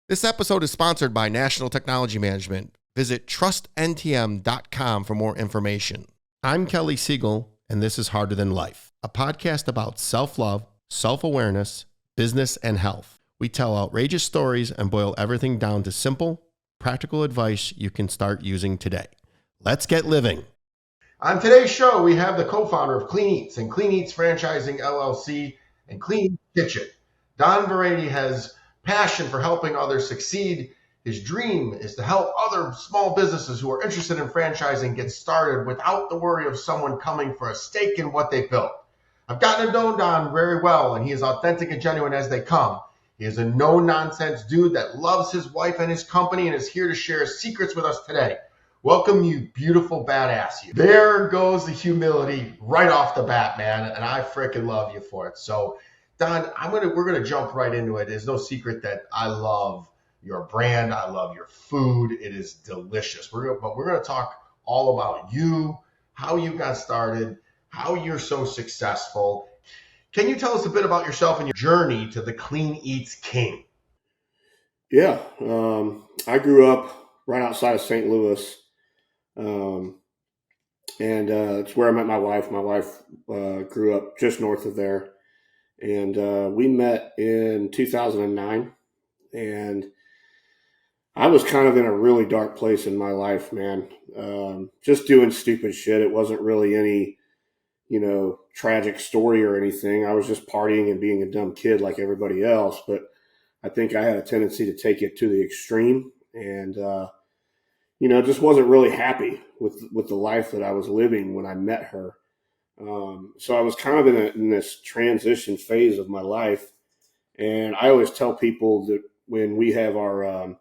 This episode is sponsored by National Technology Management. Visit trustntm.com for more information. I'm Kelly Siegel, and this is Harder Than Life, a podcast about self-love, self-awareness, business, and health. We tell outrageous stories and boil everything down to simple, practical advice you can start using today. Let's get living. On today's show, we have the co-founder of Clean Eatz and Clean Eatz Franchising LLC and Clean Kitchen. Don Varady has passion for helping others succeed. His dream is to help other small businesses who are interested in franchising get started without the worry of someone coming for a stake in what they built. I've gotten to know Don very well, and he is authentic and genuine as they come. He is a no-nonsense dude that loves his wife and his company and is here to share his secrets with us today. Welcome, you beautiful badass. You. There goes the humility right off the bat, man, and I freaking love you for it. So, Don, we're gonna jump right into it. There's no secret that I love your brand. I love your food. It is delicious. We're gonna talk all about you, how you got started, how you're so successful. Can you tell us a bit about yourself and your journey to the Clean Eatz King? Yeah, I grew up right outside of St. Louis, and it's where I met my wife. My wife grew up just north of there. And we met in 2009, and I was kind of in a really dark place in my life, man. Just doing stupid shit. It wasn't really any, tragic story or anything. I was just partying and being a dumb kid like everybody else. But I think I had a tendency to take it to the extreme, and just wasn't really happy with the life that I was living when I met her. So I was kind of in this transition phase of my life, and I always tell people that when we have our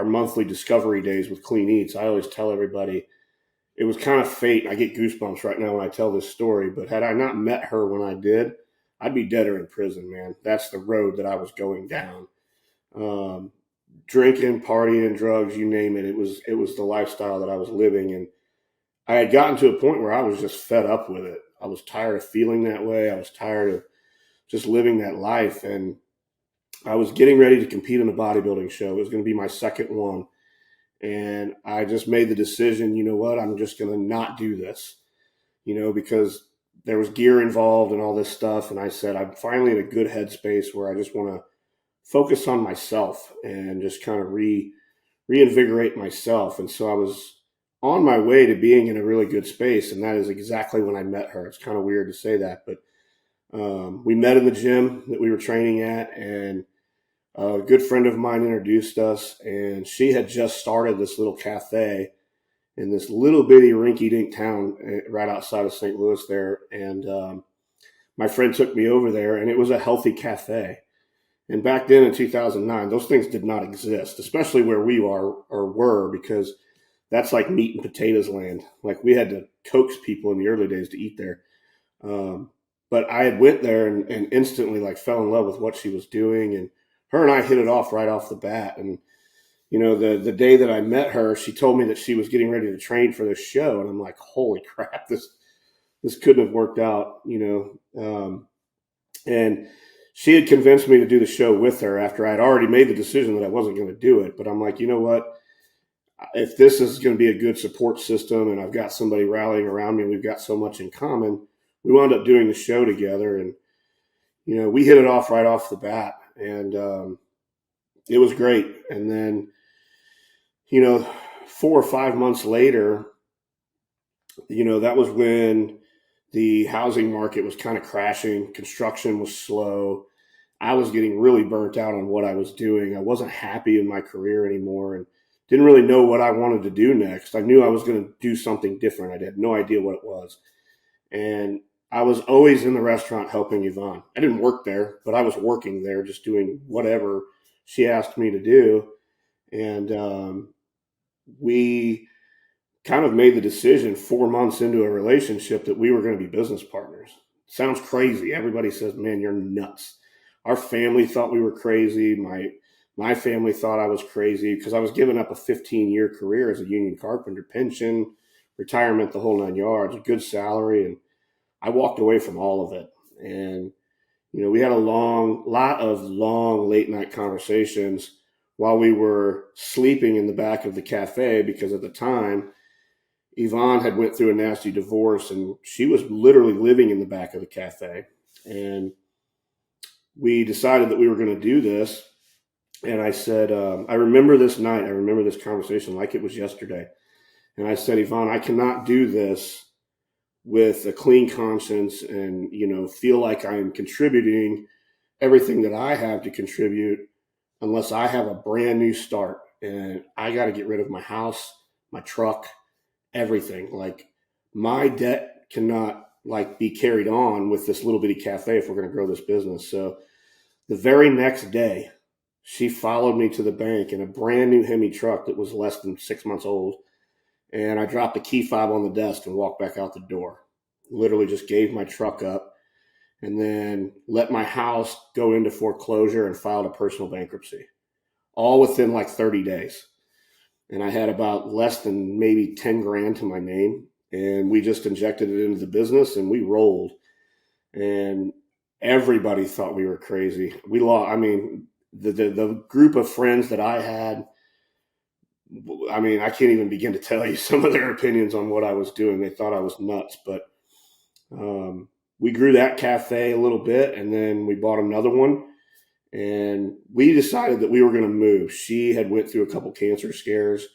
monthly discovery days with Clean Eatz, I always tell everybody it was kind of fate. I get goosebumps right now when I tell this story, but had I not met her when I did, I'd be dead or in prison, man. That's the road that I was going down. Drinking, partying, drugs, you name it. It was the lifestyle that I was living, and I had gotten to a point where I was just fed up with it. I was tired of feeling that way. I was tired of just living that life. And I was getting ready to compete in a bodybuilding show. It was going to be my second one. And I just made the decision, you know what, I'm just going to not do this, because there was gear involved and all this stuff. And I said, I'm finally in a good headspace where I just want to focus on myself and just kind of reinvigorate myself. And so I was on my way to being in a really good space, and that is exactly when I met her. It's kind of weird to say that, but we met in the gym that we were training at, and a good friend of mine introduced us, and she had just started this little cafe in this little bitty rinky-dink town right outside of St. Louis there, and my friend took me over there, and it was a healthy cafe. And back then in 2009, those things did not exist, especially where we are or were, because that's like meat and potatoes land. Like, we had to coax people in the early days to eat there. But I had went there and instantly fell in love with what she was doing. And her and I hit it off right off the bat. And, the day that I met her, she told me that she was getting ready to train for this show. And I'm like, holy crap, this couldn't have worked out, and she had convinced me to do the show with her after I'd already made the decision that I wasn't going to do it. But I'm like, you know what? If this is going to be a good support system and I've got somebody rallying around me and we've got so much in common, we wound up doing the show together, and, we hit it off right off the bat, and it was great. And then, 4 or 5 months later, that was when the housing market was kind of crashing. Construction was slow. I was getting really burnt out on what I was doing. I wasn't happy in my career anymore, and didn't really know what I wanted to do next. I knew I was going to do something different. I had no idea what it was. And I was always in the restaurant helping Yvonne. I didn't work there, but I was working there, just doing whatever she asked me to do. And we kind of made the decision 4 months into a relationship that we were going to be business partners. Sounds crazy. Everybody says, man, you're nuts. Our family thought we were crazy. My family thought I was crazy because I was giving up a 15-year career as a union carpenter, pension, retirement, the whole 9 yards, a good salary. And I walked away from all of it. And, we had a lot of long late night conversations while we were sleeping in the back of the cafe, because at the time, Yvonne had went through a nasty divorce and she was literally living in the back of the cafe. And we decided that we were going to do this. And I said, I remember this night, I remember this conversation like it was yesterday. And I said, Yvonne, I cannot do this with a clean conscience and, feel like I'm contributing everything that I have to contribute unless I have a brand new start. And I got to get rid of my house, my truck, everything. Like, my debt cannot be carried on with this little bitty cafe if we're going to grow this business. So the very next day, she followed me to the bank in a brand new Hemi truck that was less than 6 months old. And I dropped the key fob on the desk and walked back out the door. Literally just gave my truck up and then let my house go into foreclosure and filed a personal bankruptcy, all within 30 days. And I had about less than maybe 10 grand to my name. And we just injected it into the business and we rolled. And everybody thought we were crazy. We lost, the group of friends that I had, I can't even begin to tell you some of their opinions on what I was doing. They thought I was nuts, but we grew that cafe a little bit and then we bought another one and we decided that we were going to move. She had went through a couple cancer scares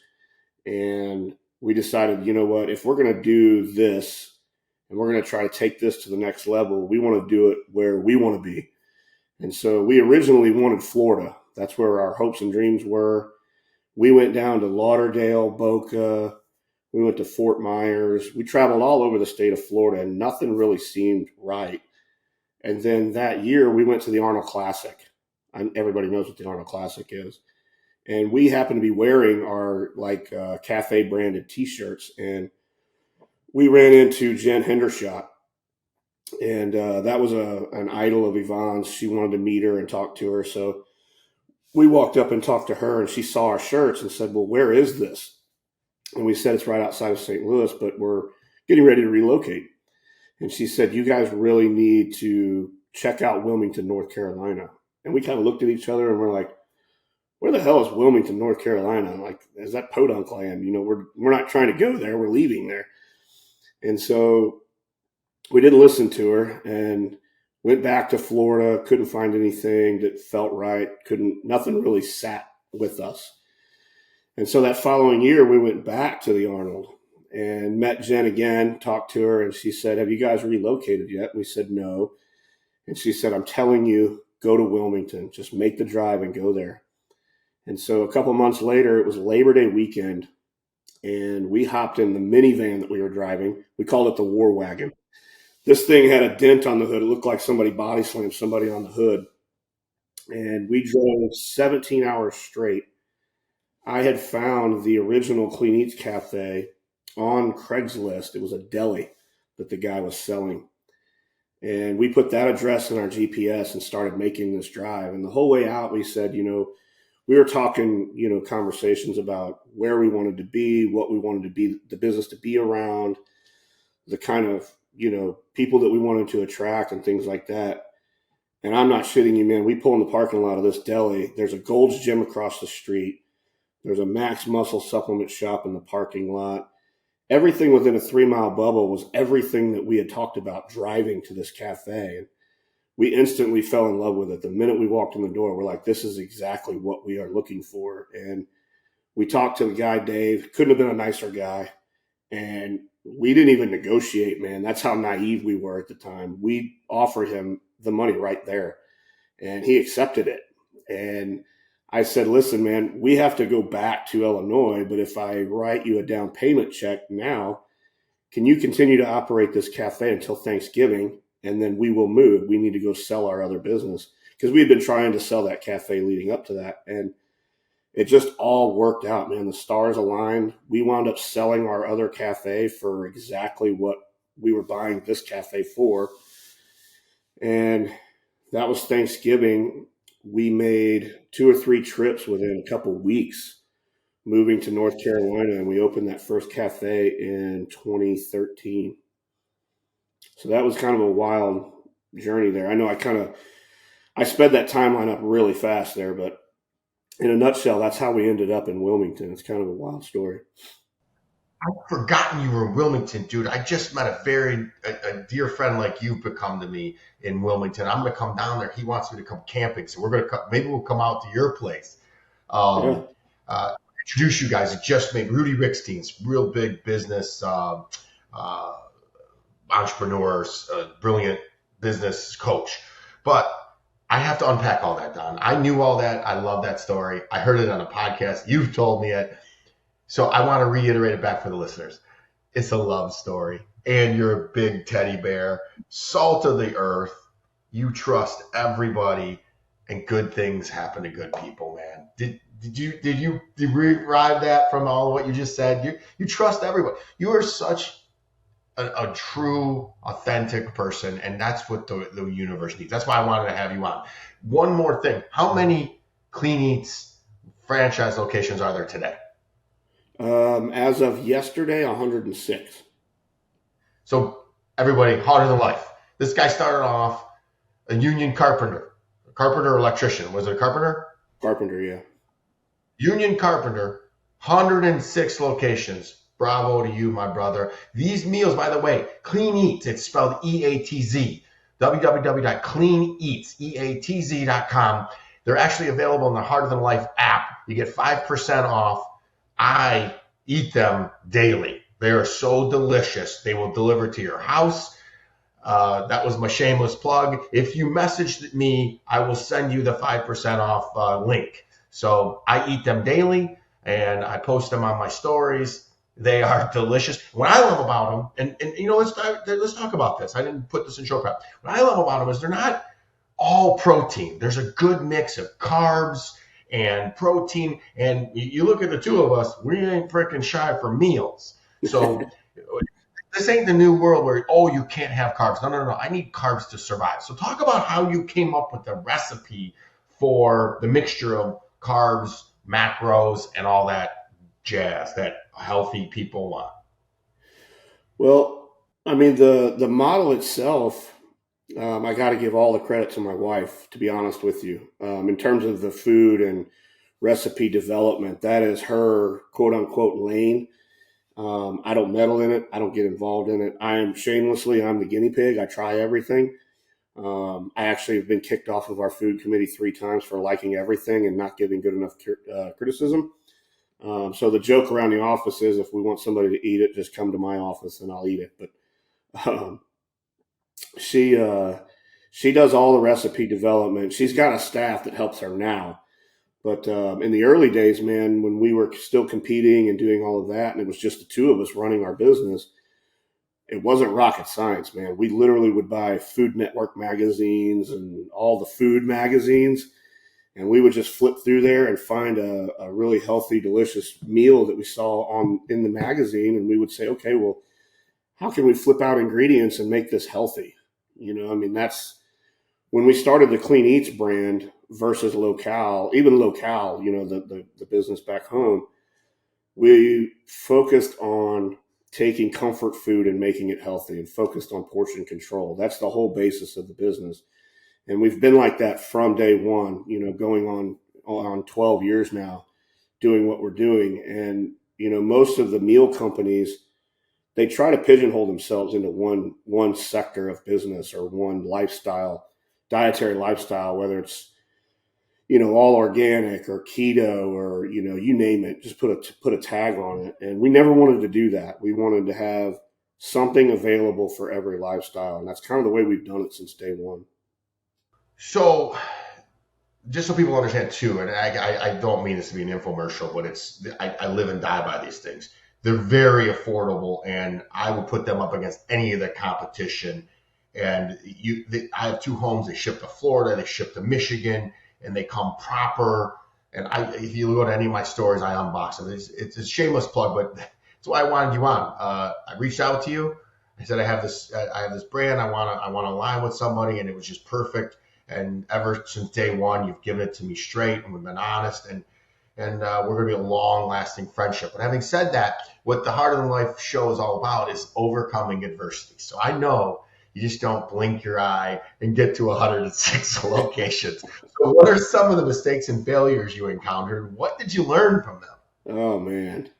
and we decided, you know what, if we're going to do this and we're going to try to take this to the next level, we want to do it where we want to be. And so we originally wanted Florida. That's where our hopes and dreams were. We went down to Lauderdale, Boca. We went to Fort Myers. We traveled all over the state of Florida and nothing really seemed right. And then that year we went to the Arnold Classic. Everybody knows what the Arnold Classic is. And we happened to be wearing our cafe branded t-shirts. And we ran into Jen Hendershot. And that was an idol of Yvonne's. She wanted to meet her and talk to her. So we walked up and talked to her and she saw our shirts and said, well, where is this? And we said, it's right outside of St. Louis, but we're getting ready to relocate. And she said, you guys really need to check out Wilmington, North Carolina. And we kind of looked at each other and we're like, where the hell is Wilmington, North Carolina? Is that podunk land? We're not trying to go there. We're leaving there. And so we didn't listen to her and went back to Florida, couldn't find anything that felt right. Nothing really sat with us. And so that following year, we went back to the Arnold and met Jen again, talked to her, and she said, have you guys relocated yet? And we said, no. And she said, I'm telling you, go to Wilmington. Just make the drive and go there. And so a couple months later, it was Labor Day weekend, and we hopped in the minivan that we were driving. We called it the War Wagon. This thing had a dent on the hood. It looked like somebody body slammed somebody on the hood. And we drove 17 hours straight. I had found the original Clean Eatz cafe on Craigslist. It was a deli that the guy was selling. And we put that address in our GPS and started making this drive. And the whole way out, we said, we were talking, conversations about where we wanted to be, what we wanted to be, the business to be around, the kind of, people that we wanted to attract and things like that. And I'm not shitting you, man. We pull in the parking lot of this deli. There's a Gold's Gym across the street. There's a Max Muscle supplement shop in the parking lot. Everything within a 3-mile bubble was everything that we had talked about driving to this cafe. And we instantly fell in love with it. The minute we walked in the door, we're like, this is exactly what we are looking for. And we talked to the guy, Dave. Couldn't have been a nicer guy. And we didn't even negotiate, man. That's how naive we were at the time. We offered him the money right there, and he accepted it. And I said, listen, man, we have to go back to Illinois, but if I write you a down payment check now, can you continue to operate this cafe until Thanksgiving? And then we will move. We need to go sell our other business, because we had been trying to sell that cafe leading up to that. And it just all worked out, man. The stars aligned. We wound up selling our other cafe for exactly what we were buying this cafe for. And that was Thanksgiving. We made 2 or 3 trips within a couple weeks moving to North Carolina, and we opened that first cafe in 2013. So that was kind of a wild journey there. I know I sped that timeline up really fast there, but in a nutshell, that's how we ended up in Wilmington. It's kind of a wild story. I've forgotten you were in Wilmington, dude. I just met a dear friend like you've become to me in Wilmington. I'm going to come down there. He wants me to come camping. So maybe we'll come out to your place. Yeah. Introduce you guys. It just made Rudy Rickstein's real big business, entrepreneurs, brilliant business coach. But I have to unpack all that, Don. I knew all that. I love that story. I heard it on a podcast. You've told me it. So I want to reiterate it back for the listeners. It's a love story. And you're a big teddy bear, salt of the earth. You trust everybody, and good things happen to good people, man. Did you derive that from all of what you just said? You trust everybody. You are such a true, authentic person, and that's what the universe needs. That's why I wanted to have you on. One more thing. How many Clean Eatz franchise locations are there today? As of yesterday, 106. So everybody, harder than life. This guy started off a union carpenter electrician. Was it a carpenter? Carpenter, yeah. Union carpenter, 106 locations. Bravo to you, my brother. These meals, by the way, Clean Eatz, it's spelled E-A-T-Z. www.cleaneatz.com. They're actually available in the Harder Than Life app. You get 5% off. I eat them daily. They are so delicious. They will deliver to your house. That was my shameless plug. If you messaged me, I will send you the 5% off link. So I eat them daily, and I post them on my stories. They are delicious. What I love about them, and you know, let's talk about this. I didn't put this in show prep. What I love about them is they're not all protein. There's a good mix of carbs and protein. And you look at the two of us, we ain't freaking shy for meals. So this ain't the new world where, you can't have carbs. No. I need carbs to survive. So talk about how you came up with the recipe for the mixture of carbs, macros, and all that jazz that healthy people want. Well, I mean, the model itself, I got to give all the credit to my wife, to be honest with you. In terms of the food and recipe development, that is her quote unquote lane. I don't meddle in it. I don't get involved in it. I'm the guinea pig. I try everything. I actually have been kicked off of our food committee 3 times for liking everything and not giving good enough criticism. So the joke around the office is, if we want somebody to eat it, just come to my office and I'll eat it. But she does all the recipe development. She's got a staff that helps her now. But in the early days, man, when we were still competing and doing all of that, and it was just the two of us running our business, it wasn't rocket science, man. We literally would buy Food Network magazines and all the food magazines, and we would just flip through there and find a really healthy, delicious meal that we saw in the magazine, and we would say, okay, well, how can we flip out ingredients and make this healthy? You know, I mean, that's when we started the Clean Eatz brand versus Locale, you know, the business back home. We focused on taking comfort food and making it healthy, and focused on portion control. That's the whole basis of the business. And we've been like that from day one, you know, going on 12 years now, doing what we're doing. And, you know, most of the meal companies, they try to pigeonhole themselves into one sector of business or one dietary lifestyle, whether it's, you know, all organic or keto or, you know, you name it, just put a tag on it. And we never wanted to do that. We wanted to have something available for every lifestyle. And that's kind of the way we've done it since day one. So just so people understand too, and I don't mean this to be an infomercial, but I live and die by these things. They're very affordable, and I would put them up against any of the competition. And I have 2 homes. They ship to Florida, they ship to Michigan, and they come proper. And if you go to any of my stores, I unbox them. It's a shameless plug, but that's why I wanted you on. I reached out to you. I said, I have this brand. I want to align with somebody, and it was just perfect. And ever since day one, you've given it to me straight, and we've been honest, and we're going to be a long-lasting friendship. But having said that, what the Harder Than Life show is all about is overcoming adversity. So I know You just don't blink your eye and get to 106 locations. So what are some of the mistakes and failures you encountered? What did you learn from them? Oh man.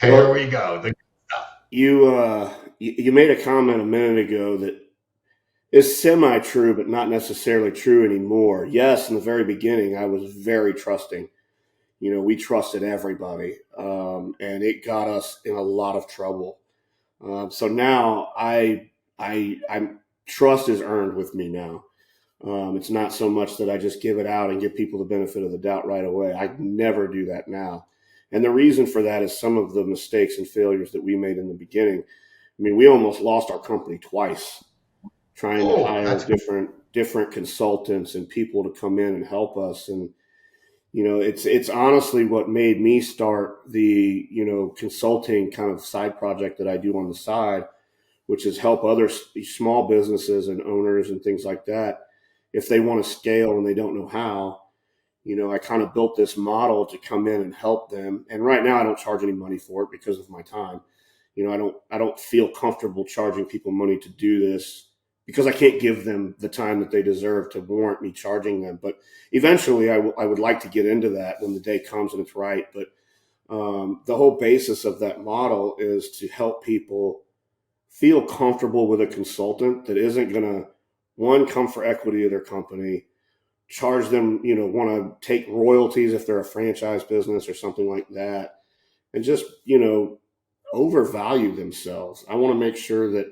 Here we go. The good stuff. You made a comment a minute ago that is semi-true, but not necessarily true anymore. Yes, in the very beginning, I was very trusting. We trusted everybody, and it got us in a lot of trouble. So now I'm trust is earned with me now. It's not so much that I just give it out and give people the benefit of the doubt right away. I never do that now. And the reason for that is some of the mistakes and failures that we made in the beginning. I mean, we almost lost our company twice trying to hire different consultants and people to come in and help us. And, it's honestly what made me start the, consulting kind of side project that I do on the side, which is help other small businesses and owners and things like that. If they want to scale and they don't know how, I kind of built this model to come in and help them. And right now I don't charge any money for it because of my time. I don't feel comfortable charging people money to do this because I can't give them the time that they deserve to warrant me charging them. But eventually I would like to get into that when the day comes and it's right. But the whole basis of that model is to help people feel comfortable with a consultant that isn't going to, one, come for equity of their company, charge them, want to take royalties if they're a franchise business or something like that, and just, overvalue themselves. I want to make sure that,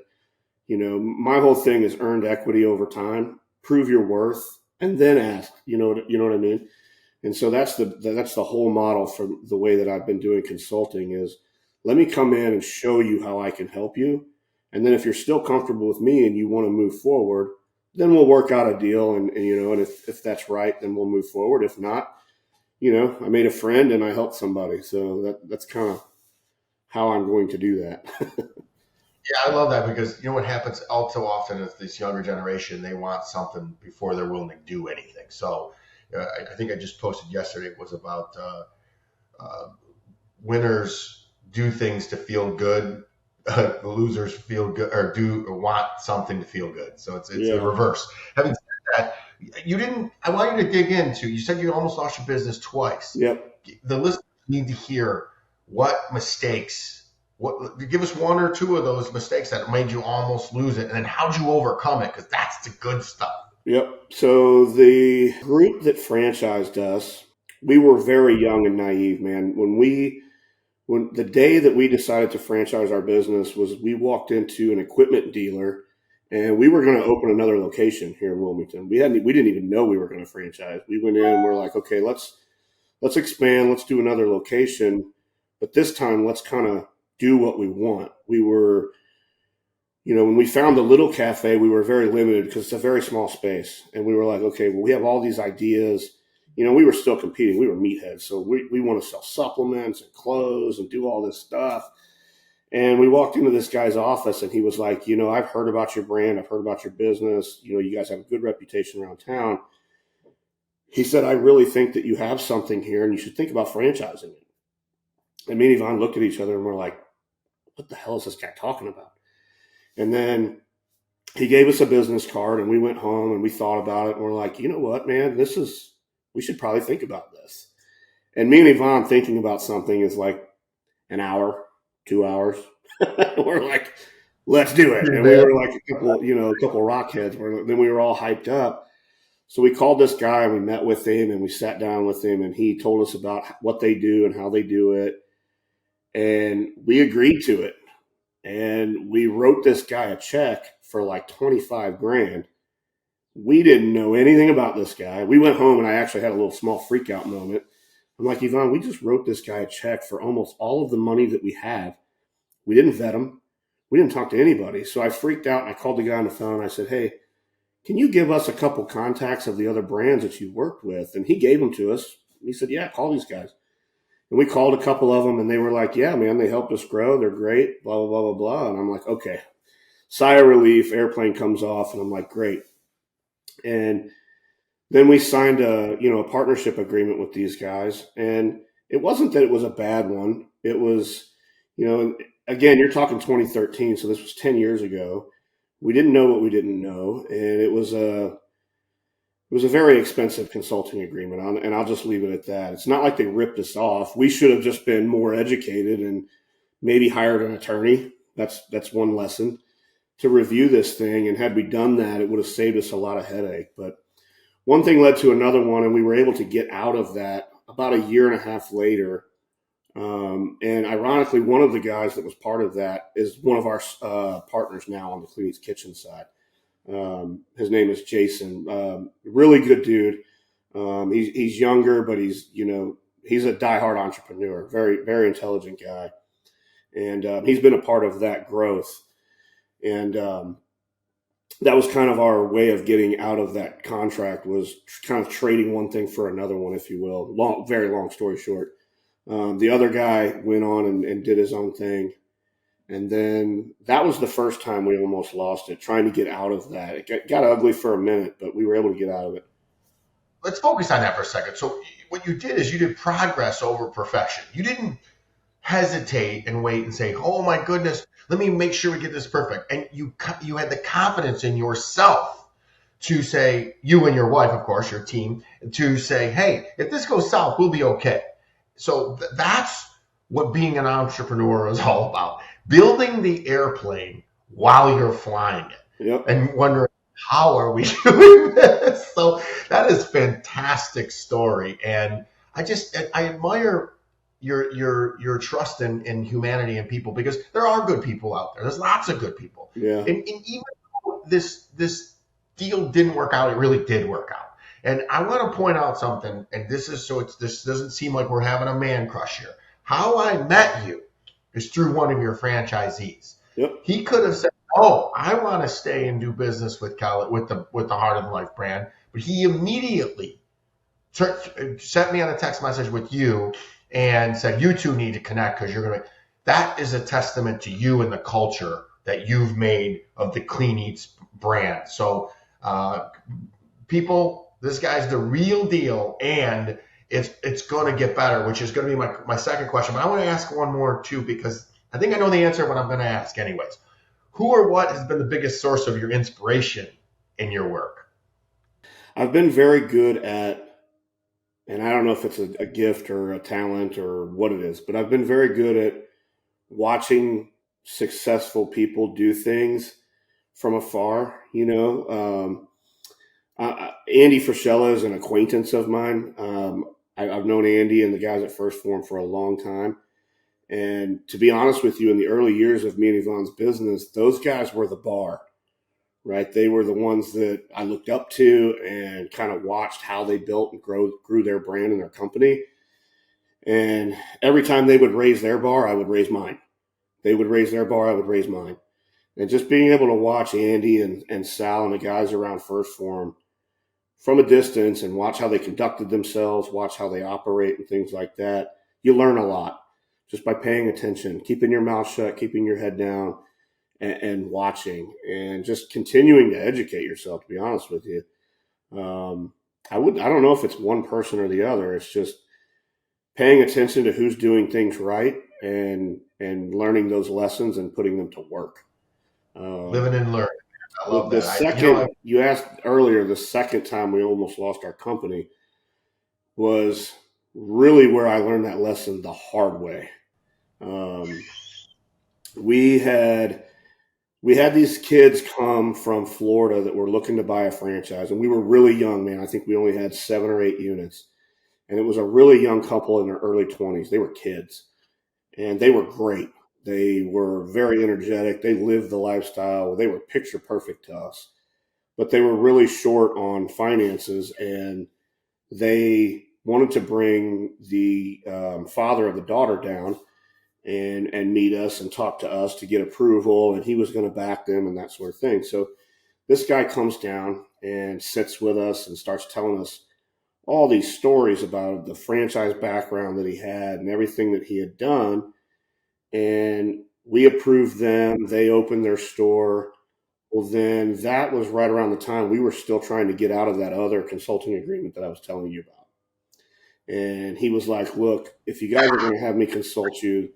my whole thing is earned equity over time, prove your worth, and then ask, you know what I mean? And so that's the whole model for the way that I've been doing consulting is let me come in and show you how I can help you. And then if you're still comfortable with me and you want to move forward, then we'll work out a deal. And if that's right, then we'll move forward. If not, I made a friend and I helped somebody. So that's kind of how I'm going to do that. Yeah, I love that because what happens all too often is this younger generation, they want something before they're willing to do anything. So I think I just posted yesterday, it was about winners do things to feel good. The losers feel good or want something to feel good. So it's the reverse. Having said that, I want you to dig into, you said you almost lost your business twice. Yep. The listeners need to hear give us one or two of those mistakes that made you almost lose it. And then how'd you overcome it? Because that's the good stuff. Yep. So the group that franchised us, we were very young and naive, man. When the day that we decided to franchise our business was we walked into an equipment dealer and we were going to open another location here in Wilmington. We didn't even know we were going to franchise. We went in and we're like, okay, let's expand. Let's do another location. But this time let's kind of do what we want. We were, when we found the little cafe, we were very limited because it's a very small space. And we were like, okay, well, we have all these ideas. We were still competing. We were meatheads. So we want to sell supplements and clothes and do all this stuff. And we walked into this guy's office and he was like, I've heard about your brand. I've heard about your business. You guys have a good reputation around town. He said, I really think that you have something here and you should think about franchising it. And me and Yvonne looked at each other and we're like, what the hell is this guy talking about? And then he gave us a business card and we went home and we thought about it. And we're like, you know what, man, we should probably think about this. And me and Yvonne thinking about something is like an hour, 2 hours. We're like, let's do it. And we were like a couple rockheads. Then we were all hyped up. So we called this guy and we met with him and we sat down with him and he told us about what they do and how they do it. And we agreed to it. And we wrote this guy a check for like $25,000. We didn't know anything about this guy. We went home and I actually had a little small freak out moment. I'm like, Yvonne, we just wrote this guy a check for almost all of the money that we have. We didn't vet him. We didn't talk to anybody. So I freaked out and I called the guy on the phone. And I said, hey, can you give us a couple contacts of the other brands that you worked with? And he gave them to us. He said, yeah, call these guys. And we called a couple of them and they were like, yeah, man, they helped us grow. They're great, blah, blah, blah, blah, blah. And I'm like, okay. Sigh of relief, airplane comes off and I'm like, great. And then we signed a partnership agreement with these guys. And it wasn't that it was a bad one. It was, again, you're talking 2013. So this was 10 years ago. we didn't know what we didn't know, and it was a very expensive consulting agreement, and I'll just leave it at that. It's not like they ripped us off. We should have just been more educated and maybe hired an attorney. That's one lesson, to review this thing. And had we done that, it would have saved us a lot of headache. But one thing led to another one, and we were able to get out of that about a year and a half later. And ironically, one of the guys that was part of that is one of our partners now on the Clean Eatz kitchen side. His name is Jason. Really good dude. He's younger, but he's a diehard entrepreneur. Very, very intelligent guy. And he's been a part of that growth. And that was kind of our way of getting out of that contract, was kind of trading one thing for another one, if you will. Very long story short. The other guy went on and did his own thing. And then that was the first time we almost lost it, trying to get out of that. It got ugly for a minute, but we were able to get out of it. Let's focus on that for a second. So what you did is you did progress over perfection. You didn't hesitate and wait and say, oh my goodness, let me make sure we get this perfect. And you had the confidence in yourself to say, you and your wife, of course, your team, to say, hey, if this goes south, we'll be okay. So that's what being an entrepreneur is all about. Building the airplane while you're flying it. Yep. And wondering, how are we doing this? So that is a fantastic story. And I admire your trust in humanity and people, because there are good people out there. There's lots of good people. Yeah. And even though this deal didn't work out, it really did work out. And I want to point out something, and this doesn't seem like we're having a man crush here. How I met you is through one of your franchisees. Yep. He could have said, oh, I want to stay and do business with the Heart of Life brand. But he immediately sent me on a text message with you and said, you two need to connect, because you're going to. That is a testament to you and the culture that you've made of the Clean Eatz brand. So people, this guy's the real deal, and it's going to get better, which is going to be my second question. But I want to ask one more too, because I think I know the answer, but I'm going to ask anyways. Who or what has been the biggest source of your inspiration in your work? I've been very good at, and I don't know if it's a gift or a talent or what it is, but I've been very good at watching successful people do things from afar. Andy Frischella is an acquaintance of mine. I've known Andy and the guys at First Form for a long time. And to be honest with you, in the early years of me and Yvonne's business, those guys were the bar, right? They were the ones that I looked up to and kind of watched how they built and grew their brand and their company. And every time they would raise their bar, I would raise mine. They would raise their bar, I would raise mine. And just being able to watch Andy and Sal and the guys around First Form from a distance and watch how they conducted themselves, watch how they operate and things like that, you learn a lot just by paying attention, keeping your mouth shut, keeping your head down, and watching, and just continuing to educate yourself, to be honest with you. I don't know if it's one person or the other. It's just paying attention to who's doing things right and learning those lessons and putting them to work. Living and learning. I love that. You asked earlier, the second time we almost lost our company was really where I learned that lesson the hard way. We had these kids come from Florida that were looking to buy a franchise, and we were really young, man. I think we only had 7 or 8 units, and it was a really young couple in their early 20s. They were kids, and they were great. They were very energetic. They lived the lifestyle. They were picture perfect to us, but they were really short on finances, and they wanted to bring the father of the daughter down and meet us and talk to us to get approval, and he was going to back them and that sort of thing. So this guy comes down and sits with us and starts telling us all these stories about the franchise background that he had and everything that he had done. And we approved them. They opened their store. Well, then that was right around the time we were still trying to get out of that other consulting agreement that I was telling you about. And he was like, look, if you guys are going to have me consult you,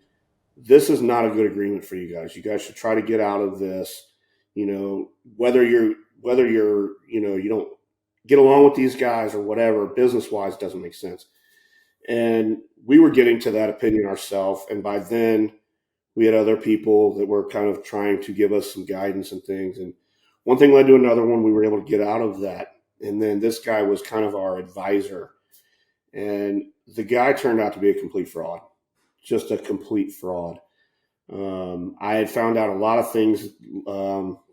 this is not a good agreement for you guys. You guys should try to get out of this. you know, whether you're, you know, you don't get along with these guys or whatever, business wise, doesn't make sense. And we were getting to that opinion ourselves. And by then we had other people that were kind of trying to give us some guidance and things. And one thing led to another one. We were able to get out of that. And then this guy was kind of our advisor. And the guy turned out to be a complete fraud, just a complete fraud. I had found out a lot of things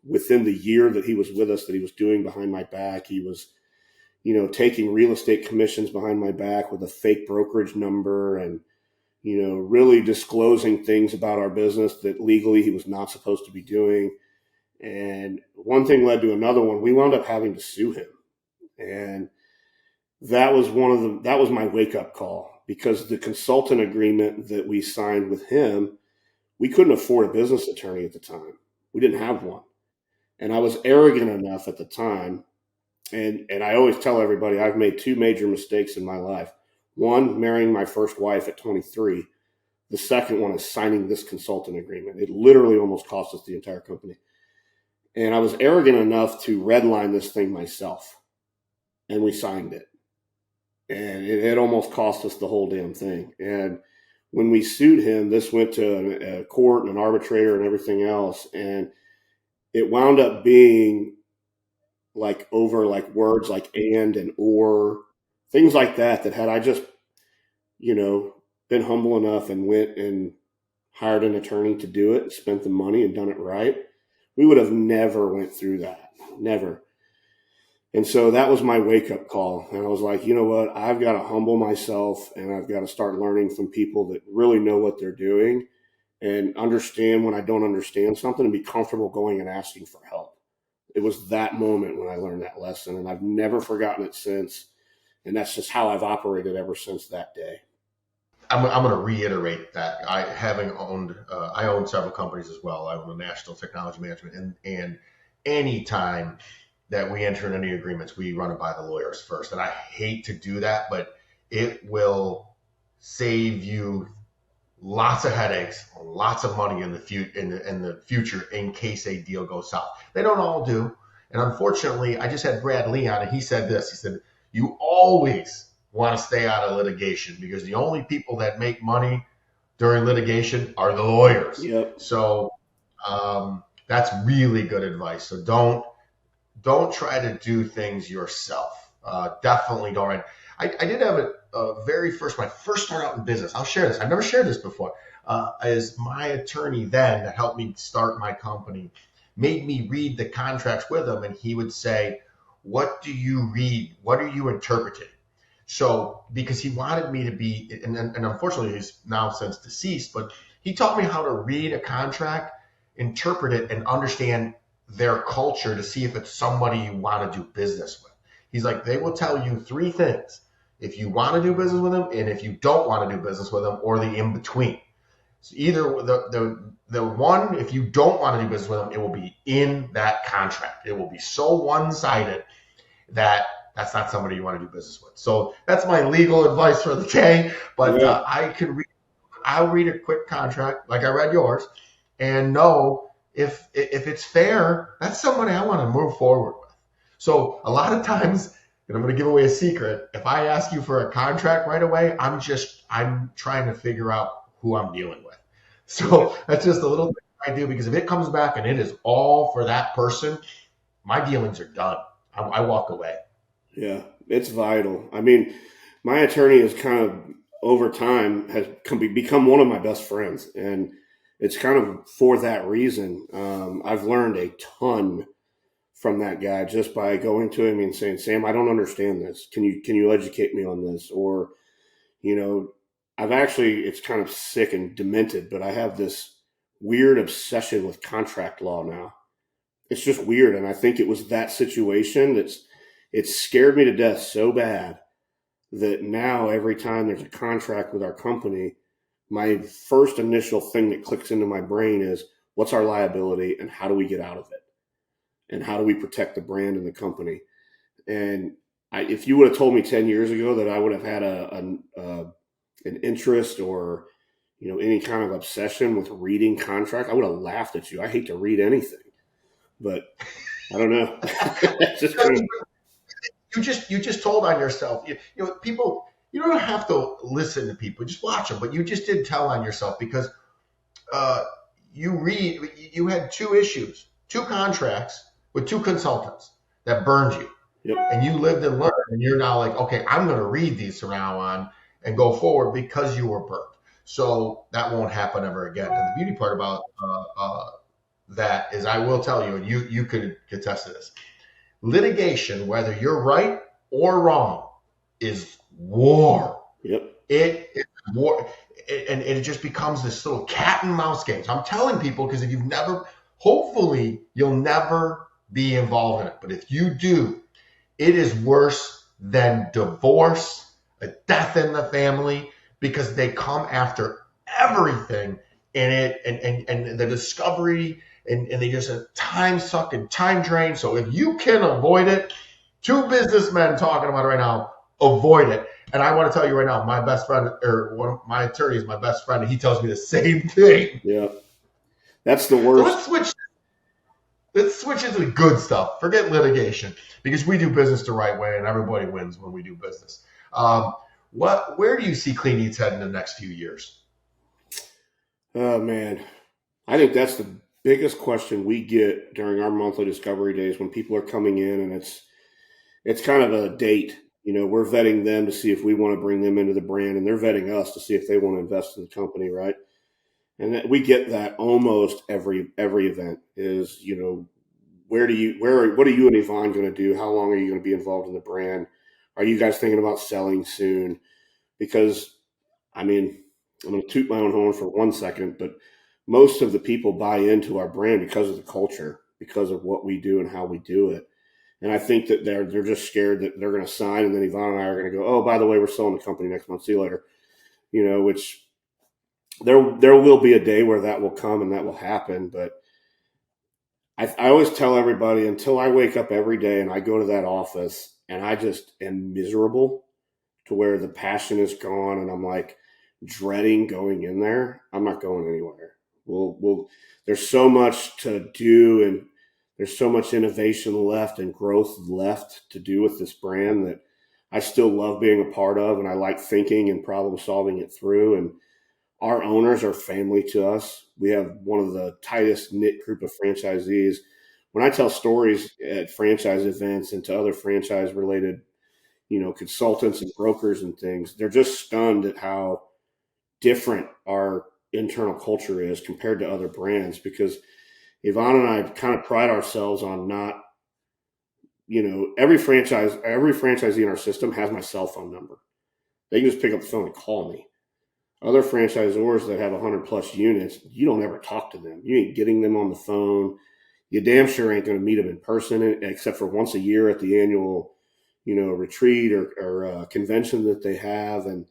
within the year that he was with us that he was doing behind my back. He was, you know, taking real estate commissions behind my back with a fake brokerage number and, you know, really disclosing things about our business that legally he was not supposed to be doing. And one thing led to another one. We wound up having to sue him. And that was that was my wake up call, because the consultant agreement that we signed with him, we couldn't afford a business attorney at the time. We didn't have one. And I was arrogant enough at the time. And I always tell everybody I've made two major mistakes in my life. One, marrying my first wife at 23. The second one is signing this consultant agreement. It literally almost cost us the entire company. And I was arrogant enough to redline this thing myself. And we signed it. And it almost cost us the whole damn thing. And when we sued him, this went to a court and an arbitrator and everything else. And it wound up being like over like words like and or, things like that, that had I just, you know, been humble enough and went and hired an attorney to do it, spent the money and done it right, we would have never went through that. Never. And so that was my wake up call. And I was like, you know what? I've got to humble myself, and I've got to start learning from people that really know what they're doing and understand when I don't understand something, and be comfortable going and asking for help. It was that moment when I learned that lesson, and I've never forgotten it since. And that's just how I've operated ever since that day. I'm going to reiterate that. I own several companies as well. I own a national technology management, and any time that we enter into any agreements, we run it by the lawyers first. And I hate to do that, but it will save you lots of headaches, lots of money in the future in case a deal goes south. They don't all do. And unfortunately, I just had Brad Lee on, and he said this. He said, you always want to stay out of litigation, because the only people that make money during litigation are the lawyers. Yep. So that's really good advice. So don't try to do things yourself. Definitely don't. I did have when I first started out in business, I'll share this. I've never shared this before. As my attorney then that helped me start my company made me read the contracts with him, and he would say, what do you read? What are you interpreting? So, because he wanted me to be, and unfortunately he's now since deceased, but he taught me how to read a contract, interpret it, and understand their culture to see if it's somebody you want to do business with. He's like, they will tell you three things: if you want to do business with them, and if you don't want to do business with them, or the in between. So either the one, if you don't want to do business with them, it will be in that contract. It will be so one-sided that that's not somebody you want to do business with. So that's my legal advice for the day. But I'll read a quick contract like I read yours, and know if it's fair, that's somebody I want to move forward with. So a lot of times, and I'm going to give away a secret, if I ask you for a contract right away, I'm trying to figure out who I'm dealing with. So that's just a little thing I do, because if it comes back and it is all for that person, my dealings are done. I walk away. Yeah, it's vital. I mean, my attorney is kind of, over time, has become one of my best friends. And it's kind of for that reason. I've learned a ton from that guy just by going to him and saying, Sam, I don't understand this. Can you educate me on this? Or, you know, it's kind of sick and demented, but I have this weird obsession with contract law now. It's just weird. And I think it was that situation it scared me to death so bad that now every time there's a contract with our company, my first initial thing that clicks into my brain is, what's our liability and how do we get out of it? And how do we protect the brand and the company? And if you would have told me 10 years ago that I would have had an interest or, you know, any kind of obsession with reading contract, I would have laughed at you. I hate to read anything. but I don't know. It's just kind of, You just told on yourself. You know, people, you don't have to listen to people, just watch them. But you just did tell on yourself because you had 2 issues, 2 contracts with 2 consultants that burned you. yep. And you lived and learned, and you're now like, okay, I'm going to read these from now on and go forward because you were burnt. So that won't happen ever again. And the beauty part about that is, I will tell you, and you could attest to this, litigation, whether you're right or wrong, is war. Yep. It's war, and it just becomes this little cat and mouse game. So I'm telling people, because if you've never, hopefully you'll never be involved in it. But if you do, it is worse than divorce, a death in the family, because they come after everything, and the discovery, and they just a time suck and time drain. So if you can avoid it, 2 businessmen talking about it right now, avoid it. And I want to tell you right now, my best friend, or one of my attorney is my best friend, and he tells me the same thing. Yeah. That's the worst. So let's switch into the good stuff. Forget litigation, because we do business the right way, and everybody wins when we do business. Where do you see Clean Eatz heading in the next few years? Oh man, I think that's the biggest question we get during our monthly discovery days when people are coming in, and it's kind of a date. You know, we're vetting them to see if we want to bring them into the brand, and they're vetting us to see if they want to invest in the company, right? And we get that almost every event is, you know, what are you and Yvonne going to do? How long are you going to be involved in the brand? Are you guys thinking about selling soon? Because, I mean, I'm going to toot my own horn for 1 second, but most of the people buy into our brand because of the culture, because of what we do and how we do it. And I think that they're just scared that they're going to sign, and then Yvonne and I are going to go, oh, by the way, we're selling the company next month. See you later. You know, which there will be a day where that will come and that will happen. But I always tell everybody, until I wake up every day and I go to that office and I just am miserable to where the passion is gone and I'm like dreading going in there, I'm not going anywhere. There's so much to do, and there's so much innovation left and growth left to do with this brand that I still love being a part of, and I like thinking and problem solving it through. And our owners are family to us. We have one of the tightest knit group of franchisees. When I tell stories at franchise events and to other franchise related, you know, consultants and brokers and things, they're just stunned at how different our internal culture is compared to other brands, because Yvonne and I kind of pride ourselves on not, you know, every franchisee in our system has my cell phone number. They can just pick up the phone and call me. Other franchisors that have 100 plus units, you don't ever talk to them. You ain't getting them on the phone. You damn sure ain't going to meet them in person, except for once a year at the annual, you know, retreat or convention that they have. And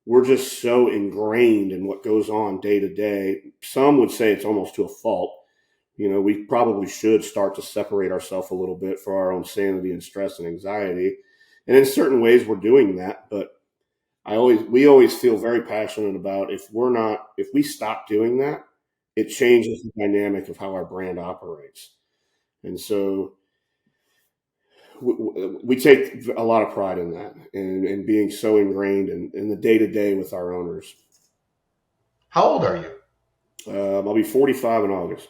we're just so ingrained in what goes on day to day. Some would say it's almost to a fault. You know, we probably should start to separate ourselves a little bit for our own sanity and stress and anxiety. And in certain ways we're doing that, but we always feel very passionate about if we stop doing that, it changes the dynamic of how our brand operates. And so we take a lot of pride in that and being so ingrained in the day-to-day with our owners. How old are you? I'll be 45 in August.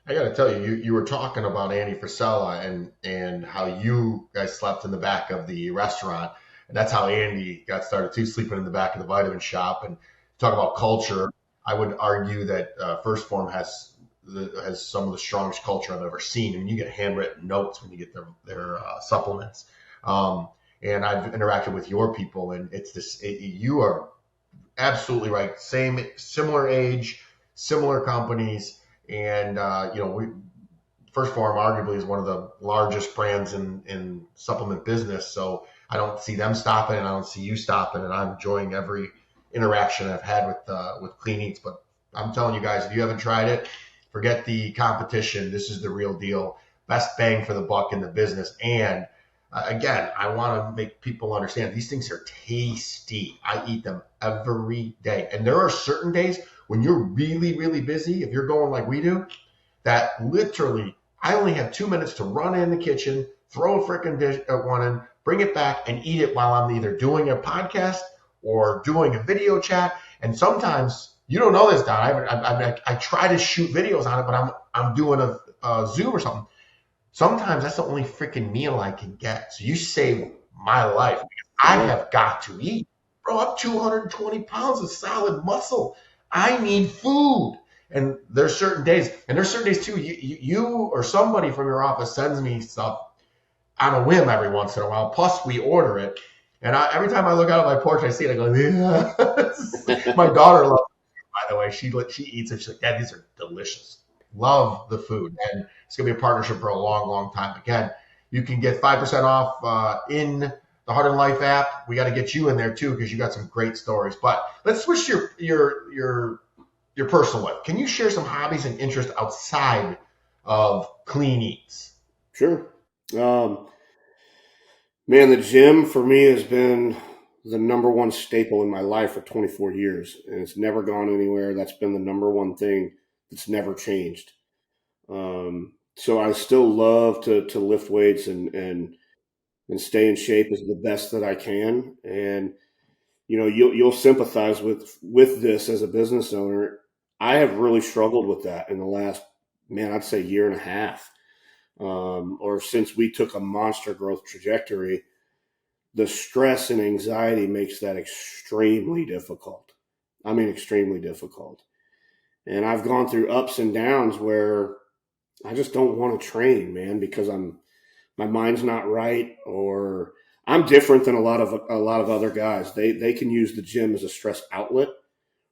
I got to tell you, you were talking about Andy Frisella and how you guys slept in the back of the restaurant. And that's how Andy got started too, sleeping in the back of the vitamin shop. And talk about culture. I would argue that First Form has some of the strongest culture I've ever seen. I mean, you get handwritten notes when you get their supplements. And I've interacted with your people, and it's this. You are absolutely right. Similar age, similar companies, and you know, First Form arguably is one of the largest brands in supplement business. So I don't see them stopping, and I don't see you stopping, and I'm enjoying every interaction I've had with Clean Eatz. But I'm telling you guys, if you haven't tried it, forget the competition. This is the real deal. Best bang for the buck in the business. And again, I want to make people understand these things are tasty. I eat them every day. And there are certain days when you're really, really busy, if you're going like we do, that literally I only have 2 minutes to run in the kitchen, throw a freaking dish at one in, bring it back and eat it while I'm either doing a podcast or doing a video chat. And sometimes you don't know this, Don. I try to shoot videos on it, but I'm doing a Zoom or something. Sometimes that's the only freaking meal I can get. So you saved my life. I have got to eat. Bro, I'm 220 pounds of solid muscle. I need food. And there's certain days, too, you or somebody from your office sends me stuff on a whim every once in a while. Plus, we order it. And every time I look out of my porch, I see it. I go, yeah. My daughter loves it, by the way. She eats it. She's like, Dad, these are delicious. Love the food. And it's going to be a partnership for a long, long time. Again, you can get 5% off in the Heart and Life app. We got to get you in there, too, because you got some great stories. But let's switch your personal life. Can you share some hobbies and interests outside of Clean Eatz? Sure. Man, the gym for me has been the number one staple in my life for 24 years, and it's never gone anywhere. That's been the number one thing that's never changed. So I still love to lift weights and stay in shape as the best that I can. And you'll sympathize with this as a business owner. I have really struggled with that in the last, I'd say year and a half. Or since we took a monster growth trajectory, the stress and anxiety makes that extremely difficult. I mean, extremely difficult. And I've gone through ups and downs where I just don't want to train, man, because my mind's not right, or I'm different than a lot of other guys. They can use the gym as a stress outlet,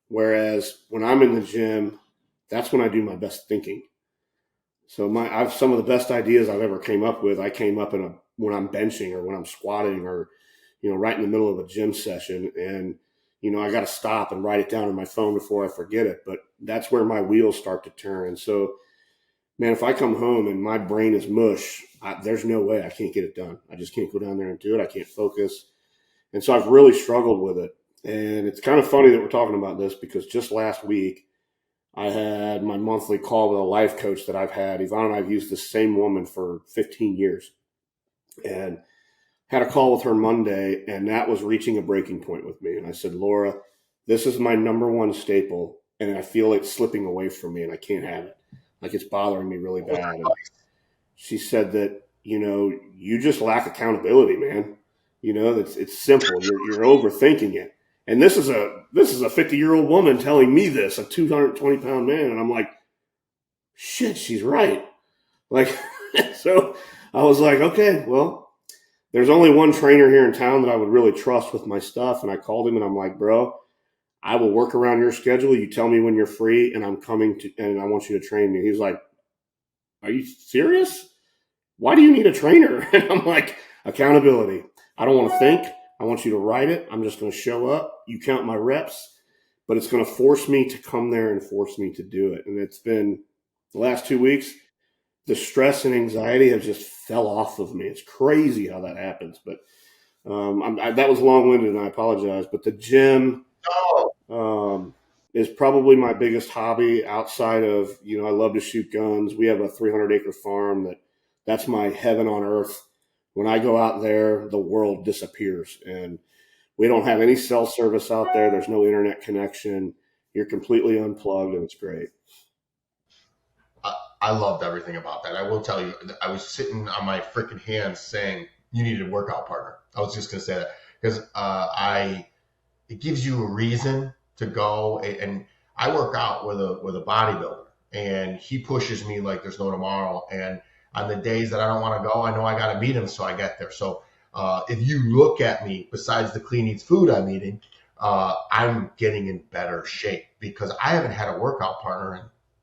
whereas when I'm in the gym, that's when I do my best thinking. So I've some of the best ideas I've ever came up with. I came up when I'm benching or when I'm squatting or, right in the middle of a gym session. And, I got to stop and write it down on my phone before I forget it. But that's where my wheels start to turn. And so, man, if I come home and my brain is mush, there's no way I can't get it done. I just can't go down there and do it. I can't focus. And so I've really struggled with it. And it's kind of funny that we're talking about this because just last week, I had my monthly call with a life coach that I've had. Yvonne and I have used the same woman for 15 years. And had a call with her Monday, and that was reaching a breaking point with me. And I said, Laura, this is my number one staple, and I feel it slipping away from me, and I can't have it. Like, it's bothering me really bad. And she said that, you just lack accountability, man. It's simple. You're overthinking it. And this is a 50-year-old woman telling me this, a 220-pound man. And I'm like, shit, she's right. Like, so I was like, okay, well, there's only one trainer here in town that I would really trust with my stuff. And I called him and I'm like, bro, I will work around your schedule. You tell me when you're free and I'm coming to, and I want you to train me. He's like, are you serious? Why do you need a trainer? And I'm like, accountability. I don't want to think. I want you to write it. I'm just going to show up. You count my reps, but it's going to force me to come there and force me to do it. And it's been the last 2 weeks, the stress and anxiety have just fell off of me. It's crazy how that happens. But that was long-winded and I apologize. But the gym is probably my biggest hobby outside of, I love to shoot guns. We have a 300-acre farm that's my heaven on earth. When I go out there, the world disappears, and we don't have any cell service out there. There's no internet connection. You're completely unplugged, and it's great. I loved everything about that. I will tell you, I was sitting on my freaking hands saying, you needed a workout partner. I was just going to say that because it gives you a reason to go. And I work out with a bodybuilder, and he pushes me like there's no tomorrow. And on the days that I don't want to go, I know I got to meet him, so I get there. So if you look at me, besides the Clean Eatz food I'm eating, I'm getting in better shape because I haven't had a workout partner in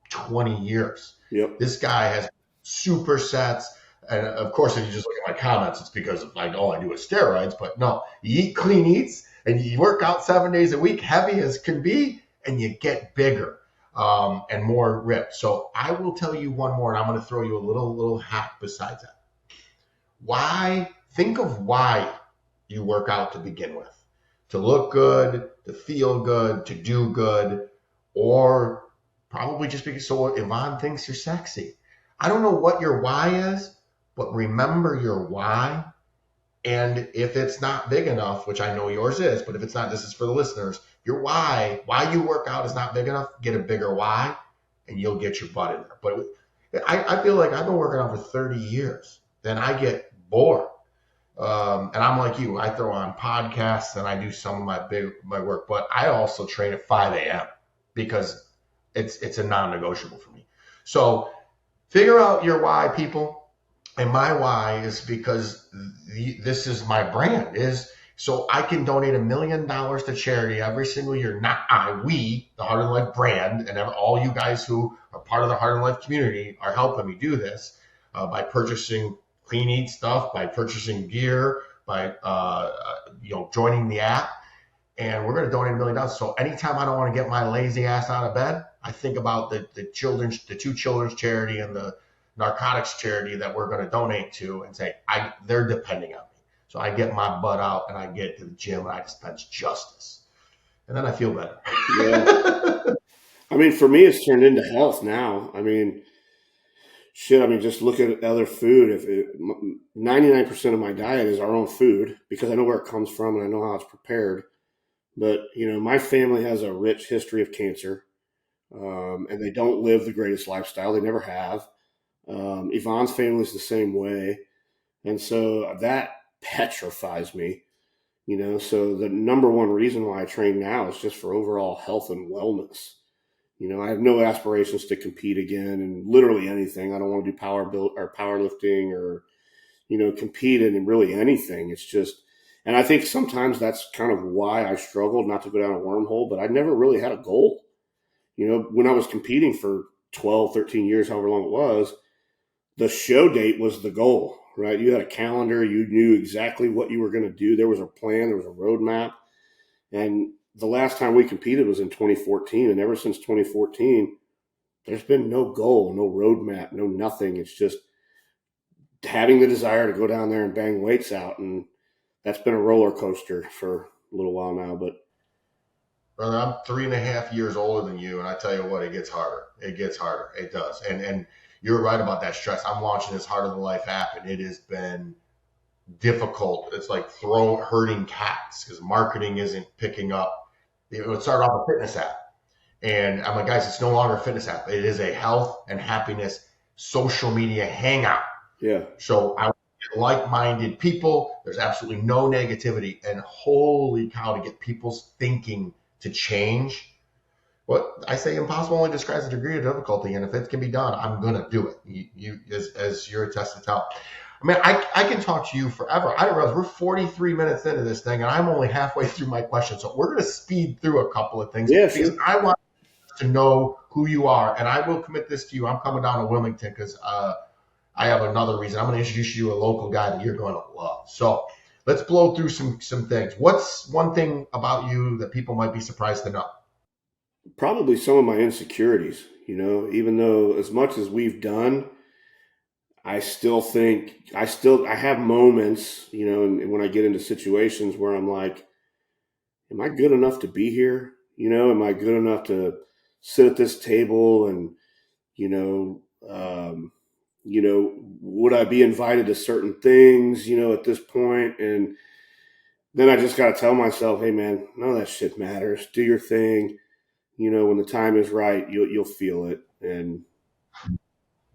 20 years. Yep. This guy has supersets. And of course, if you just look at my comments, it's because all I do is steroids. But no, you eat Clean Eatz and you work out 7 days a week, heavy as can be, and you get bigger. And more ripped. So I will tell you one more, and I'm going to throw you a little hack besides that. Think of why you work out to begin with. To look good, to feel good, to do good, or Probably just because so Yvonne thinks you're sexy. I don't know what your why is, but remember your why. And if it's not big enough, which I know yours is, but if it's not, this is for the listeners, your why you work out is not big enough, get a bigger why, and you'll get your butt in there. But I feel like I've been working out for 30 years. Then I get bored. And I'm like you, I throw on podcasts and I do some of my work, but I also train at 5 a.m. because it's a non-negotiable for me. So figure out your why, people. And my why is because this is my brand, is so I can donate $1 million to charity every single year. Not we, the Heart of Life brand, and all you guys who are part of the Heart of Life community are helping me do this by purchasing Clean Eatz stuff, by purchasing gear, by joining the app. And we're going to donate $1 million. So anytime I don't want to get my lazy ass out of bed, I think about the two children's charity and the narcotics charity that we're going to donate to, and say they're depending on me. So I get my butt out and I get to the gym and I dispense justice, and then I feel better. Yeah. I mean, for me, it's turned into health now. I mean, just look at other food. 99% of my diet is our own food because I know where it comes from and I know how it's prepared. But, my family has a rich history of cancer, and they don't live the greatest lifestyle. They never have. Yvonne's family is the same way. And so that petrifies me, so the number one reason why I train now is just for overall health and wellness. I have no aspirations to compete again in literally anything. I don't want to do powerlifting or, compete in really anything. It's just, and I think sometimes that's kind of why I struggled, not to go down a wormhole, but I never really had a goal. When I was competing for 12, 13 years, however long it was, the show date was the goal, right? You had a calendar. You knew exactly what you were going to do. There was a plan. There was a roadmap. And the last time we competed was in 2014. And ever since 2014, there's been no goal, no roadmap, no nothing. It's just having the desire to go down there and bang weights out. And that's been a roller coaster for a little while now. But brother, I'm 3.5 years older than you. And I tell you what, it gets harder. It gets harder. It does. And you're right about that stress. I'm launching this Heart of the Life app, and it has been difficult. It's like herding cats because marketing isn't picking up. It started off a fitness app. And I'm like, guys, it's no longer a fitness app. It is a health and happiness social media hangout. Yeah. So I get like-minded people. There's absolutely no negativity. And holy cow, to get people's thinking to change. What I say impossible only describes the degree of difficulty, and if it can be done, I'm going to do it. You as you're attested to. I mean, I can talk to you forever. I didn't realize we're 43 minutes into this thing, and I'm only halfway through my question. So we're going to speed through a couple of things because I want to know who you are, and I will commit this to you. I'm coming down to Wilmington because I have another reason. I'm going to introduce you to a local guy that you're going to love. So let's blow through some things. What's one thing about you that people might be surprised to know? Probably some of my insecurities, even though as much as we've done, I still think I have moments, and when I get into situations where I'm like, am I good enough to be here? Am I good enough to sit at this table and, would I be invited to certain things, at this point? And then I just got to tell myself, hey man, none of that shit matters. Do your thing. When the time is right, you'll feel it. And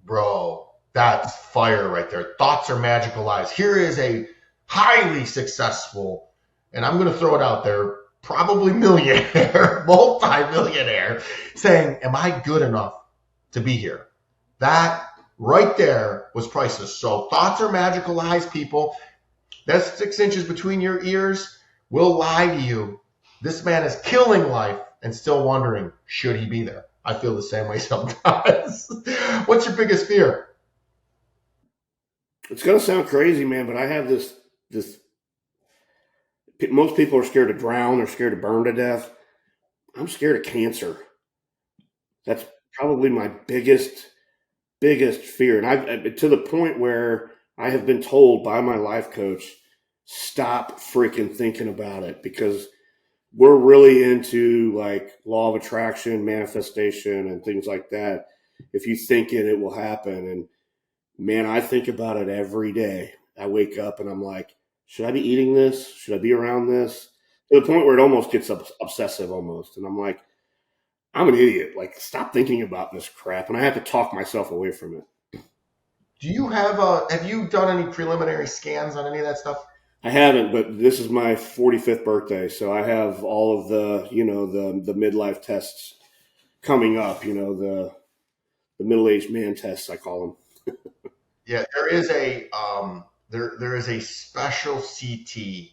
bro, that's fire right there. Thoughts are magical lies. Here is a highly successful, and I'm going to throw it out there, probably millionaire, multi-millionaire, saying, am I good enough to be here? That right there was priceless. So thoughts are magical lies, people. That's 6 inches between your ears. Will lie to you. This man is killing life and still wondering, should he be there? I feel the same way sometimes. What's your biggest fear? It's going to sound crazy, man, but I have this, most people are scared to drown. They're scared to burn to death. I'm scared of cancer. That's probably my biggest fear. And I to the point where I have been told by my life coach, stop freaking thinking about it, because we're really into like law of attraction, manifestation, and things like that. If you think it, it will happen. And man, I think about it every day. I wake up and I'm like, should I be eating this? Should I be around this? To the point where it almost gets obsessive almost. And I'm like, I'm an idiot. Like, stop thinking about this crap. And I have to talk myself away from it. Do you have you done any preliminary scans on any of that stuff? I haven't, but this is my 45th birthday. So I have all of the, the midlife tests coming up, the middle-aged man tests, I call them. Yeah, there is a there is a special CT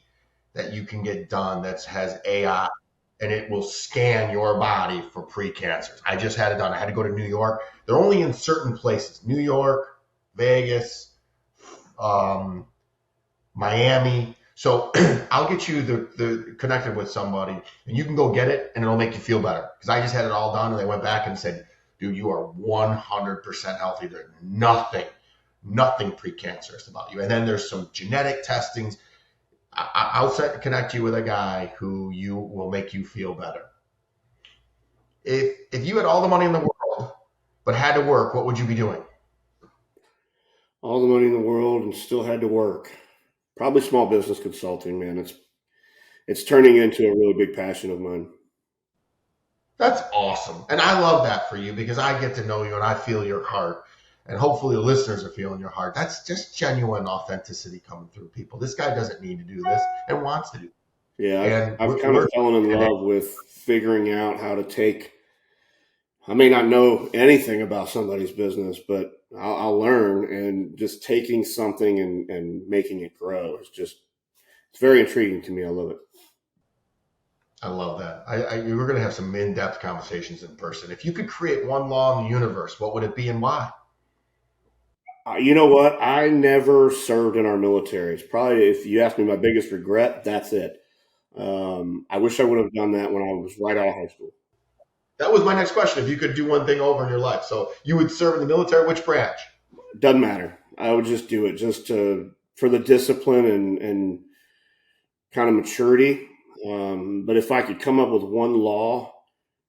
that you can get done that has AI, and it will scan your body for precancers. I just had it done. I had to go to New York. They're only in certain places: New York, Vegas, Miami. So I'll get you the connected with somebody, and you can go get it, and it'll make you feel better. Because I just had it all done, and they went back and said, "Dude, you are 100% healthy. There's nothing precancerous about you." And then there's some genetic testings. I'll connect you with a guy who you will make you feel better. If you had all the money in the world but had to work, what would you be doing? All the money in the world and still had to work. Probably small business consulting, man. It's turning into a really big passion of mine. That's awesome. And I love that for you because I get to know you and I feel your heart. And hopefully the listeners are feeling your heart. That's just genuine authenticity coming through people. This guy doesn't need to do this and wants to do it. Yeah, I've kind of fallen in love with figuring out how to take. I may not know anything about somebody's business, but I'll learn, and just taking something and making it grow. It's very intriguing to me. I love it. I love that. We're going to have some in-depth conversations in person. If you could create one law in the universe, what would it be and why? You know what? I never served in our military. It's probably, if you ask me my biggest regret, that's it. I wish I would have done that when I was right out of high school. That was my next question. If you could do one thing over in your life. So you would serve in the military, which branch? Doesn't matter. I would just do it for the discipline and kind of maturity. But if I could come up with one law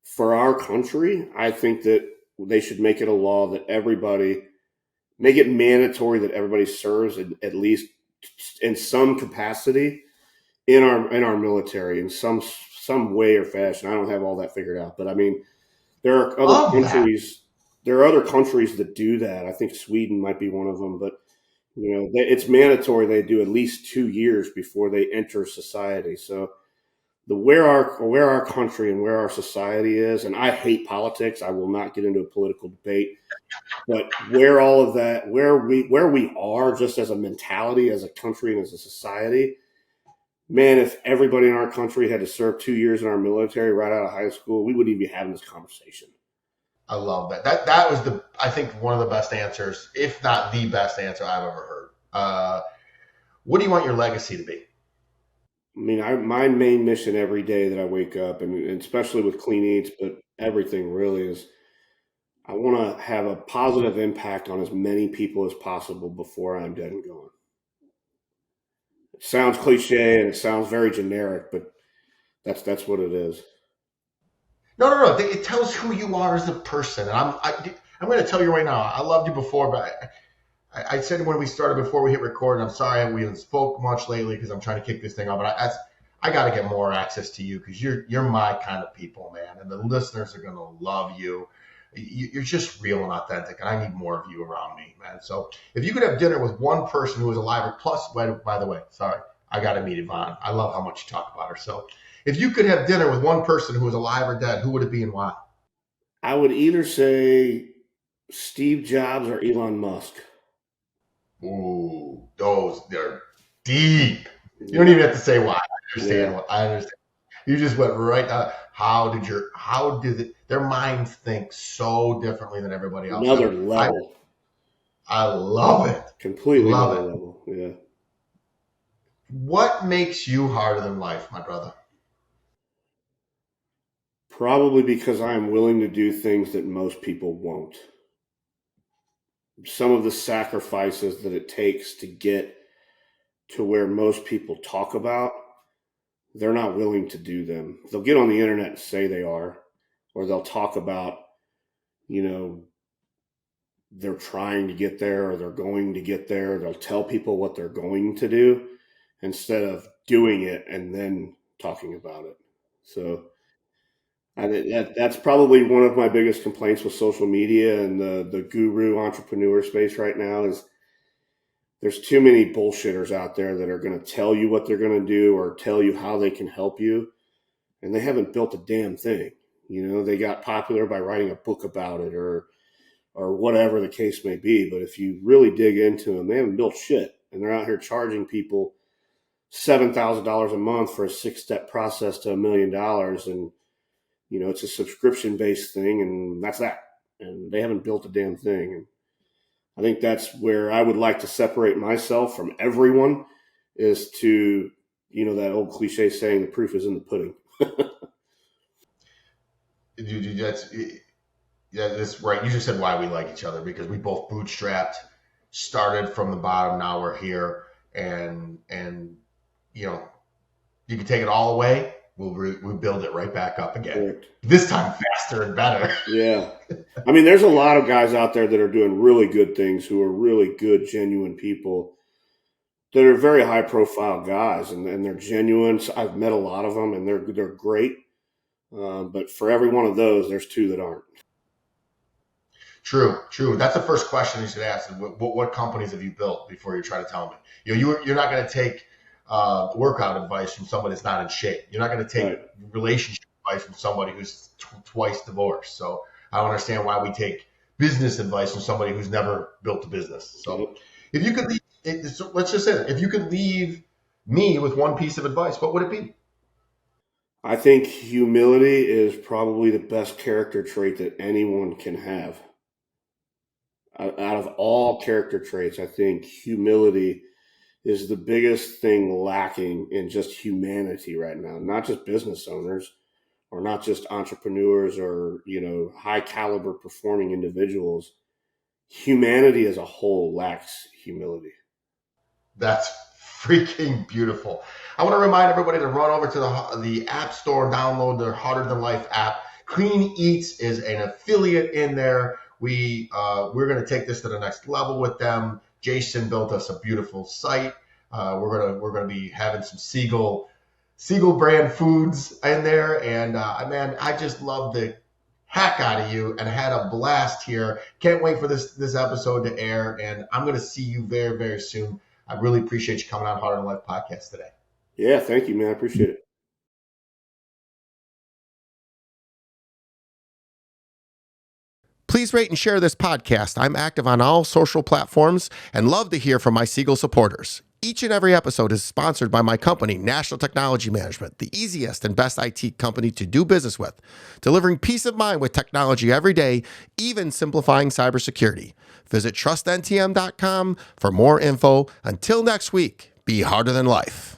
for our country, I think that they should make it a law that make it mandatory that everybody serves at least in some capacity in our military in some way or fashion. I don't have all that figured out, but I mean, there are other countries. There are other countries that do that. I think Sweden might be one of them, but it's mandatory they do at least 2 years before they enter society. So where our country and where our society is, and I hate politics. I will not get into a political debate, but where all of that, where we are just as a mentality, as a country and as a society, man, if everybody in our country had to serve 2 years in our military right out of high school, we wouldn't even be having this conversation. I love that. That was I think one of the best answers, if not the best answer I've ever heard. What do you want your legacy to be? I mean, my main mission every day that I wake up, and especially with Clean Eatz, but everything really is, I want to have a positive impact on as many people as possible before I'm dead and gone. It sounds cliche and it sounds very generic, but that's what it is. No. It tells who you are as a person. And I'm going to tell you right now, I loved you before, but I said when we started before we hit record, and I'm sorry we haven't spoke much lately because I'm trying to kick this thing off, but I got to get more access to you because you're my kind of people, man. And the listeners are going to love you. You're just real and authentic, and I need more of you around me, man. So if you could have dinner with one person who was alive, plus, by the way, sorry, I got to meet Yvonne. I love how much you talk about her. So if you could have dinner with one person who was alive or dead, who would it be and why? I would either say Steve Jobs or Elon Musk. Ooh, they're deep. You don't even have to say why. I understand. I understand. You just went right. How did their minds think so differently than everybody else? Another level. I love it. Completely another level. Yeah. What makes you harder than life, my brother? Probably because I am willing to do things that most people won't. Some of the sacrifices that it takes to get to where most people talk about, they're not willing to do them. They'll get on the internet and say they are, or they'll talk about, they're trying to get there or they're going to get there. They'll tell people what they're going to do instead of doing it and then talking about it. So that's probably one of my biggest complaints with social media and the guru entrepreneur space right now is there's too many bullshitters out there that are going to tell you what they're going to do or tell you how they can help you. And they haven't built a damn thing. They got popular by writing a book about it or whatever the case may be. But if you really dig into them, they haven't built shit. And they're out here charging people $7,000 a month for a 6-step process to $1 million. And, it's a subscription-based thing, and that's that. And they haven't built a damn thing. And I think that's where I would like to separate myself from everyone is to, that old cliche saying, the proof is in the pudding. That's right. You just said why we like each other, because we both bootstrapped, started from the bottom. Now we're here, and you can take it all away. We'll build it right back up again. Right. This time faster and better. Yeah. I mean, there's a lot of guys out there that are doing really good things who are really good, genuine people that are very high profile guys and they're genuine. So I've met a lot of them and they're great. But for every one of those, there's 2 that aren't. True. That's the first question you should ask. What companies have you built before you try to tell me? You're not going to take workout advice from somebody that's not in shape. You're not going to take relationship advice from somebody who's twice divorced. So I don't understand why we take business advice from somebody who's never built a business. So if you could let's just say that, if you could leave me with one piece of advice, what would it be? I think humility is probably the best character trait that anyone can have. Out of all character traits, I think humility is the biggest thing lacking in just humanity right now. Not just business owners or not just entrepreneurs or, high caliber performing individuals. Humanity as a whole lacks humility. That's freaking beautiful. I want to remind everybody to run over to the App Store, download their Harder Than Life app. Clean Eatz is an affiliate in there. We're going to take this to the next level with them. Jason built us a beautiful site. We're gonna be having some Siegel brand foods in there, and man, I just love the heck out of you and had a blast here. Can't wait for this episode to air, and I'm gonna see you very, very soon. I really appreciate you coming on Harder Than Life podcast today. Yeah, thank you, man. I appreciate it. Please rate and share this podcast. I'm active on all social platforms and love to hear from my Siegel supporters. Each and every episode is sponsored by my company, National Technology Management, the easiest and best IT company to do business with, delivering peace of mind with technology every day, even simplifying cybersecurity. Visit trustntm.com for more info. Until next week, be harder than life.